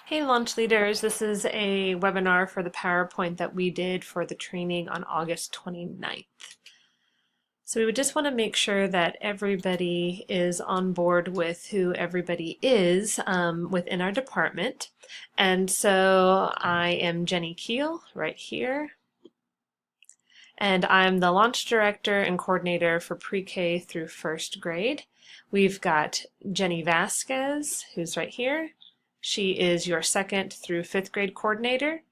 Hey launch leaders, this is a webinar for the PowerPoint that we did for the training on August 29th. So we would just want to make sure that everybody is on board with who everybody is within our department. And so I am Jenny Keel right here. And I'm the launch director and coordinator for pre-K through first grade. We've got Jenny Vasquez, who's right here. She is your second through fifth grade coordinator.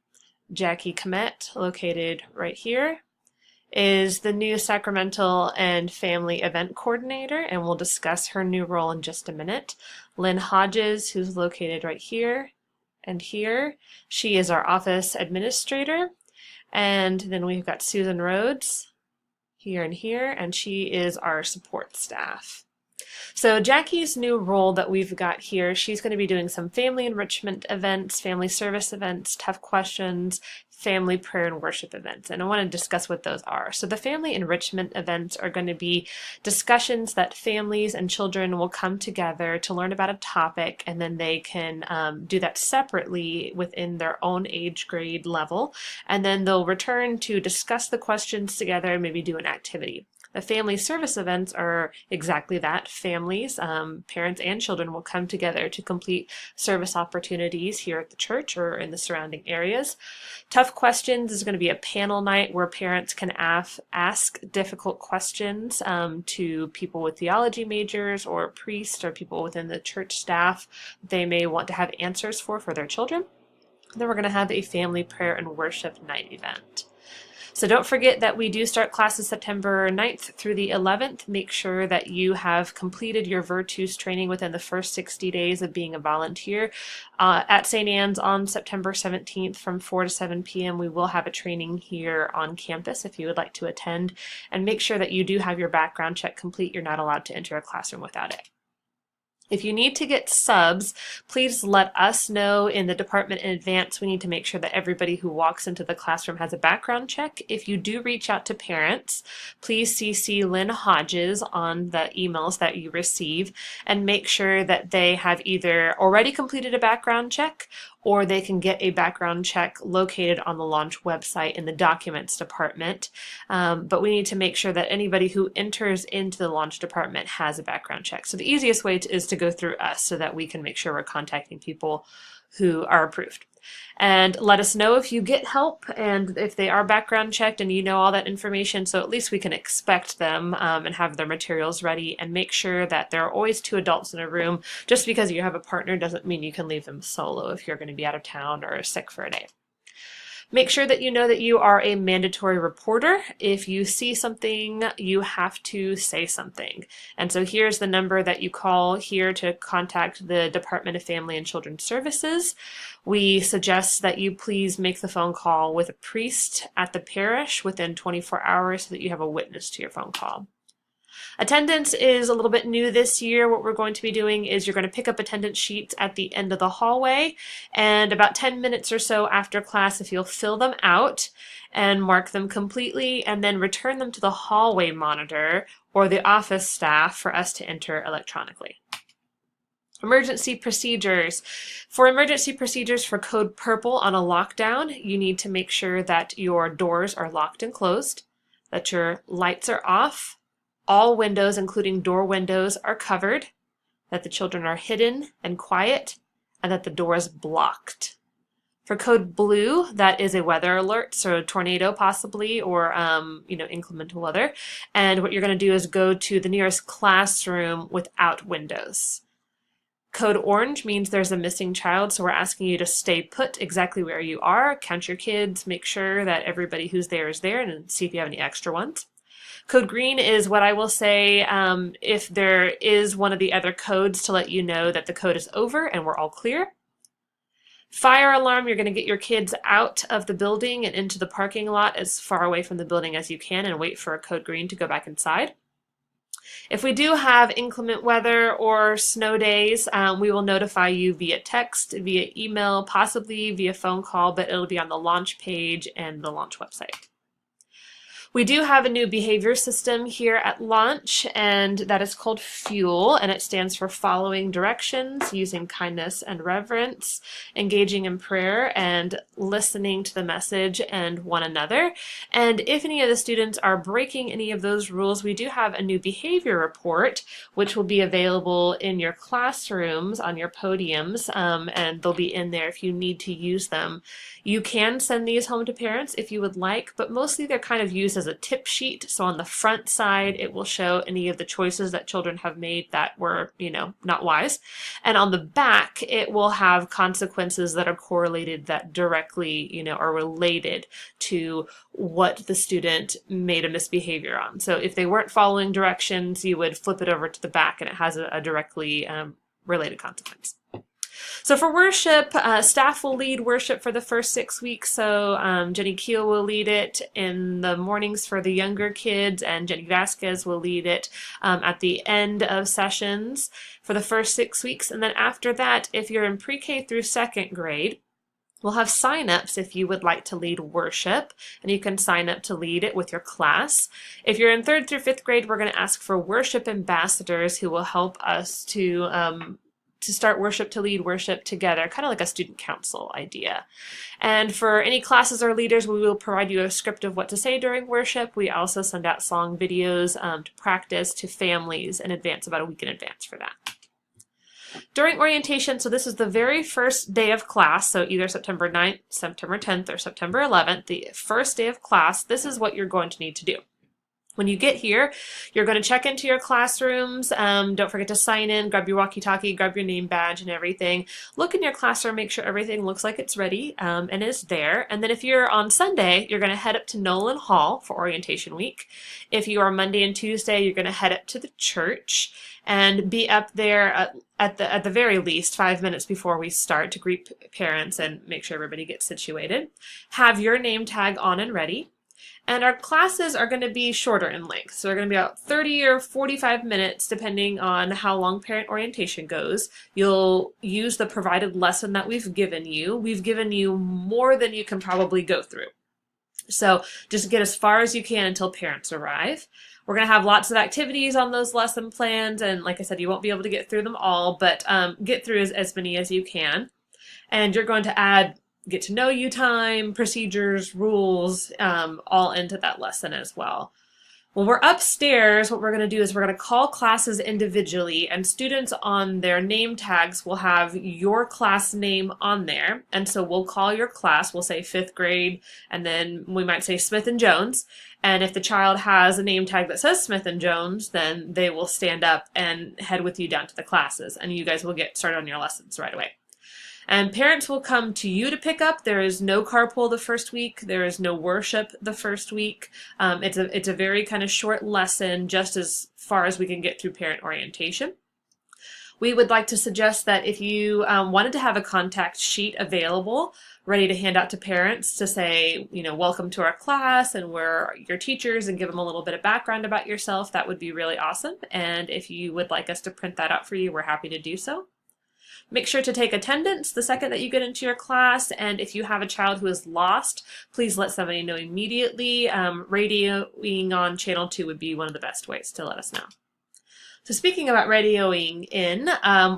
Jackie Comet, located right here, is the new sacramental and family event coordinator, and we'll discuss her new role in just a minute. Lynn Hodges, who's located right here and here, she is our office administrator. And then we've got Susan Rhodes here and here, and she is our support staff. So Jackie's new role that we've got here, she's going to be doing some family enrichment events, family service events, tough questions, family prayer and worship events. And I want to discuss what those are. So the family enrichment events are going to be discussions that families and children will come together to learn about a topic, and then they can do that separately within their own age grade level. And then they'll return to discuss the questions together and maybe do an activity. The family service events are exactly that. Families, parents and children will come together to complete service opportunities here at the church or in the surrounding areas. Tough Questions is going to be a panel night where parents can ask difficult questions to people with theology majors or priests or people within the church staff they may want to have answers for their children. Then we're going to have a family prayer and worship night event. So don't forget that we do start classes September 9th through the 11th. Make sure that you have completed your Virtus training within the first 60 days of being a volunteer. At St. Anne's on September 17th from 4 to 7 p.m. we will have a training here on campus if you would like to attend. And make sure that you do have your background check complete. You're not allowed to enter a classroom without it. If you need to get subs, please let us know in the department in advance. We need to make sure that everybody who walks into the classroom has a background check. If you do reach out to parents, please CC Lynn Hodges on the emails that you receive and make sure that they have either already completed a background check or they can get a background check located on the launch website in the documents department. But we need to make sure that anybody who enters into the launch department has a background check. So the easiest way is to go through us so that we can make sure we're contacting people who are approved. And let us know if you get help and if they are background checked and you know all that information, so at least we can expect them and have their materials ready, and make sure that there are always 2 adults in a room. Just because you have a partner doesn't mean you can leave them solo if you're going to be out of town or sick for a day. Make sure that you know that you are a mandatory reporter. If you see something, you have to say something. And so here's the number that you call here to contact the Department of Family and Children's Services. We suggest that you please make the phone call with a priest at the parish within 24 hours so that you have a witness to your phone call. Attendance is a little bit new this year. What we're going to be doing is you're going to pick up attendance sheets at the end of the hallway, and about 10 minutes or so after class, if you'll fill them out and mark them completely and then return them to the hallway monitor or the office staff for us to enter electronically. Emergency procedures. For emergency procedures for code purple on a lockdown, you need to make sure that your doors are locked and closed, that your lights are off, all windows, including door windows, are covered, that the children are hidden and quiet, and that the door is blocked. For code blue, that is a weather alert, so a tornado possibly, or inclement weather. And what you're going to do is go to the nearest classroom without windows. Code orange means there's a missing child, so we're asking you to stay put exactly where you are, count your kids, make sure that everybody who's there is there, and see if you have any extra ones. Code green is what I will say if there is one of the other codes to let you know that the code is over and we're all clear. Fire alarm, you're going to get your kids out of the building and into the parking lot as far away from the building as you can and wait for a code green to go back inside. If we do have inclement weather or snow days, we will notify you via text, via email, possibly via phone call, but it'll be on the launch page and the launch website. We do have a new behavior system here at launch, and that is called FUEL, and it stands for following directions, using kindness and reverence, engaging in prayer, and listening to the message and one another. And if any of the students are breaking any of those rules, we do have a new behavior report, which will be available in your classrooms on your podiums, and they'll be in there if you need to use them. You can send these home to parents if you would like, but mostly they're kind of used as a tip sheet. So on the front side, it will show any of the choices that children have made that were, not wise. And on the back, it will have consequences that are correlated, that directly, are related to what the student made a misbehavior on. So if they weren't following directions, you would flip it over to the back and it has a directly related consequence. So for worship, staff will lead worship for the first 6 weeks. So Jenny Keel will lead it in the mornings for the younger kids, and Jenny Vasquez will lead it at the end of sessions for the first 6 weeks. And then after that, if you're in pre-K through second grade, we'll have sign-ups if you would like to lead worship, and you can sign up to lead it with your class. If you're in third through fifth grade, we're going to ask for worship ambassadors who will help us to start worship, to lead worship together, kind of like a student council idea. And for any classes or leaders, we will provide you a script of what to say during worship. We also send out song videos to practice to families in advance, about a week in advance for that. During orientation, so this is the very first day of class, so either September 9th, September 10th, or September 11th, the first day of class, this is what you're going to need to do. When you get here, you're going to check into your classrooms. Don't forget to sign in, grab your walkie-talkie, grab your name badge and everything. Look in your classroom, make sure everything looks like it's ready and is there. And then if you're on Sunday, you're going to head up to Nolan Hall for orientation week. If you are Monday and Tuesday, you're going to head up to the church and be up there at the very least 5 minutes before we start to greet parents and make sure everybody gets situated. Have your name tag on and ready. And our classes are going to be shorter in length. So they're going to be about 30 or 45 minutes, depending on how long parent orientation goes. You'll use the provided lesson that we've given you. We've given you more than you can probably go through. So just get as far as you can until parents arrive. We're going to have lots of activities on those lesson plans. And like I said, you won't be able to get through them all, but get through as many as you can. And you're going to add get to know you time, procedures, rules, all into that lesson as well. When we're upstairs, what we're going to do is we're going to call classes individually, and students on their name tags will have your class name on there. And so we'll call your class, we'll say fifth grade, and then we might say Smith and Jones. And if the child has a name tag that says Smith and Jones, then they will stand up and head with you down to the classes, and you guys will get started on your lessons right away. And parents will come to you to pick up. There is no carpool the first week. There is no worship the first week. It's a very kind of short lesson, just as far as we can get through parent orientation. We would like to suggest that if you wanted to have a contact sheet available, ready to hand out to parents to say, welcome to our class and we're your teachers, and give them a little bit of background about yourself, that would be really awesome. And if you would like us to print that out for you, we're happy to do so. Make sure to take attendance the second that you get into your class, and if you have a child who is lost, please let somebody know immediately. Radioing on channel 2 would be one of the best ways to let us know. So speaking about radioing in,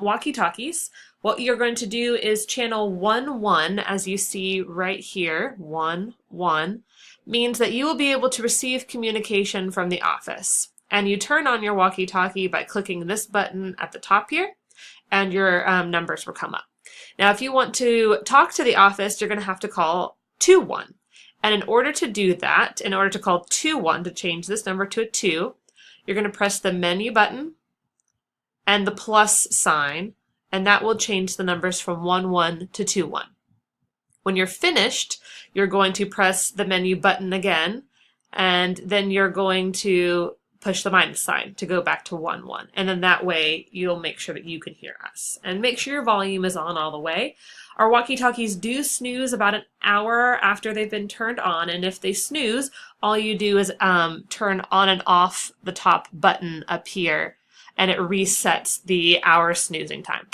walkie-talkies, what you're going to do is channel 1-1, as you see right here, 1-1, means that you will be able to receive communication from the office. And you turn on your walkie-talkie by clicking this button at the top here, and your numbers will come up. Now, if you want to talk to the office, you're going to have to call 2-1. And in order to do that, in order to call 2-1, to change this number to a 2, you're going to press the menu button and the plus sign, and that will change the numbers from 1-1 to 2-1. When you're finished, you're going to press the menu button again, and then you're going to push the minus sign to go back to 1-1. And then that way you'll make sure that you can hear us. And make sure your volume is on all the way. Our walkie-talkies do snooze about an hour after they've been turned on. And if they snooze, all you do is turn on and off the top button up here, and it resets the hour snoozing time.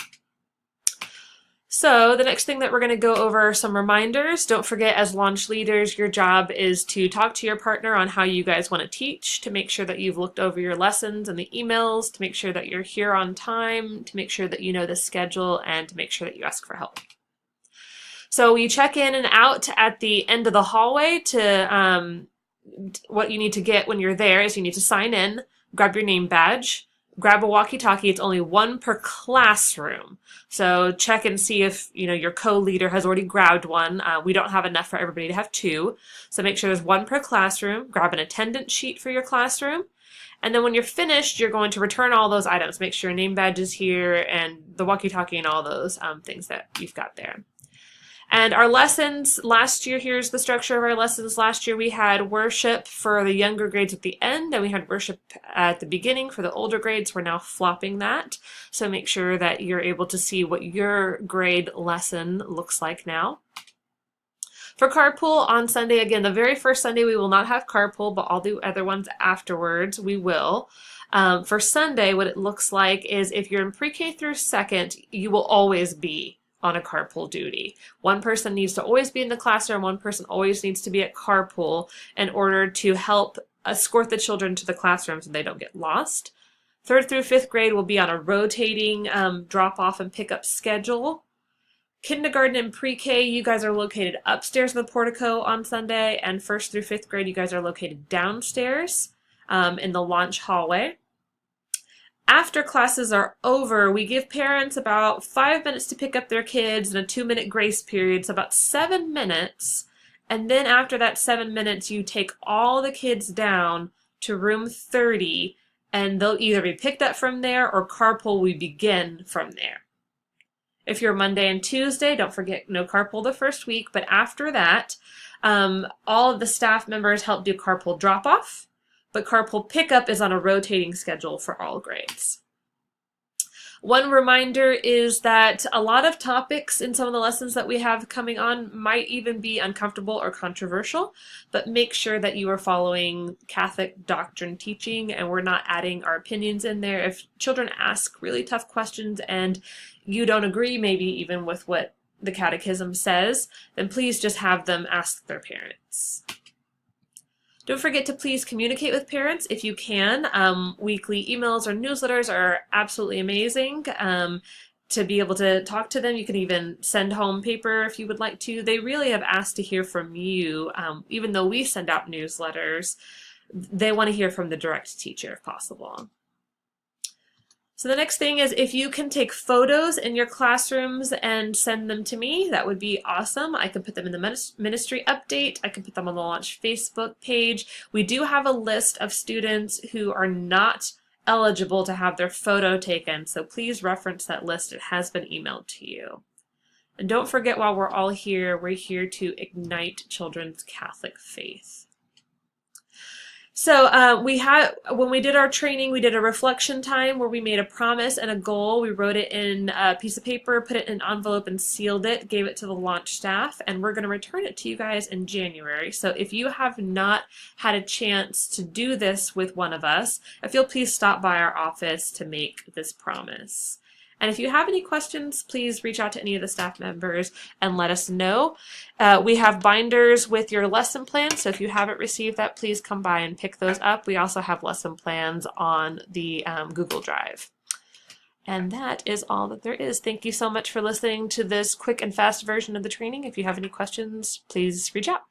So the next thing that we're going to go over are some reminders. Don't forget, as launch leaders, your job is to talk to your partner on how you guys want to teach, to make sure that you've looked over your lessons and the emails, to make sure that you're here on time, to make sure that you know the schedule, and to make sure that you ask for help. So you check in and out at the end of the hallway to what you need to get when you're there is you need to sign in, grab your name badge, grab a walkie-talkie. It's only one per classroom. So check and see if your co-leader has already grabbed one. We don't have enough for everybody to have two. So make sure there's one per classroom. Grab an attendance sheet for your classroom. And then when you're finished, you're going to return all those items. Make sure your name badge is here and the walkie-talkie and all those things that you've got there. And our lessons last year, here's the structure of our lessons. Last year we had worship for the younger grades at the end, and we had worship at the beginning for the older grades. We're now flopping that. So make sure that you're able to see what your grade lesson looks like now. For carpool on Sunday, again, the very first Sunday we will not have carpool, but all the other ones afterwards we will. For Sunday, what it looks like is if you're in pre-K through second, you will always be on a carpool duty. One person needs to always be in the classroom, one person always needs to be at carpool in order to help escort the children to the classroom so they don't get lost. Third through fifth grade will be on a rotating drop-off and pick-up schedule. Kindergarten and pre-K, you guys are located upstairs in the portico on Sunday, and first through fifth grade, you guys are located downstairs in the launch hallway. After classes are over, we give parents about 5 minutes to pick up their kids and a 2-minute grace period, so about 7 minutes. And then after that 7 minutes, you take all the kids down to room 30, and they'll either be picked up from there or carpool will begin from there. If you're Monday and Tuesday, don't forget no carpool the first week, but after that, all of the staff members help do carpool drop-off. But carpool pickup is on a rotating schedule for all grades. One reminder is that a lot of topics in some of the lessons that we have coming on might even be uncomfortable or controversial, but make sure that you are following Catholic doctrine teaching and we're not adding our opinions in there. If children ask really tough questions and you don't agree maybe even with what the catechism says, then please just have them ask their parents. Don't forget to please communicate with parents if you can. Weekly emails or newsletters are absolutely amazing to be able to talk to them. You can even send home paper if you would like to. They really have asked to hear from you. Even though we send out newsletters, they want to hear from the direct teacher if possible. So the next thing is if you can take photos in your classrooms and send them to me, that would be awesome. I can put them in the ministry update. I can put them on the Launch Facebook page. We do have a list of students who are not eligible to have their photo taken, so please reference that list. It has been emailed to you. And don't forget, while we're all here, we're here to ignite children's Catholic faith. So when we did our training, we did a reflection time where we made a promise and a goal. We wrote it in a piece of paper, put it in an envelope and sealed it, gave it to the launch staff, and we're going to return it to you guys in January. So if you have not had a chance to do this with one of us, if you'll please stop by our office to make this promise. And if you have any questions, please reach out to any of the staff members and let us know. We have binders with your lesson plans, so if you haven't received that, please come by and pick those up. We also have lesson plans on the Google Drive. And that is all that there is. Thank you so much for listening to this quick and fast version of the training. If you have any questions, please reach out.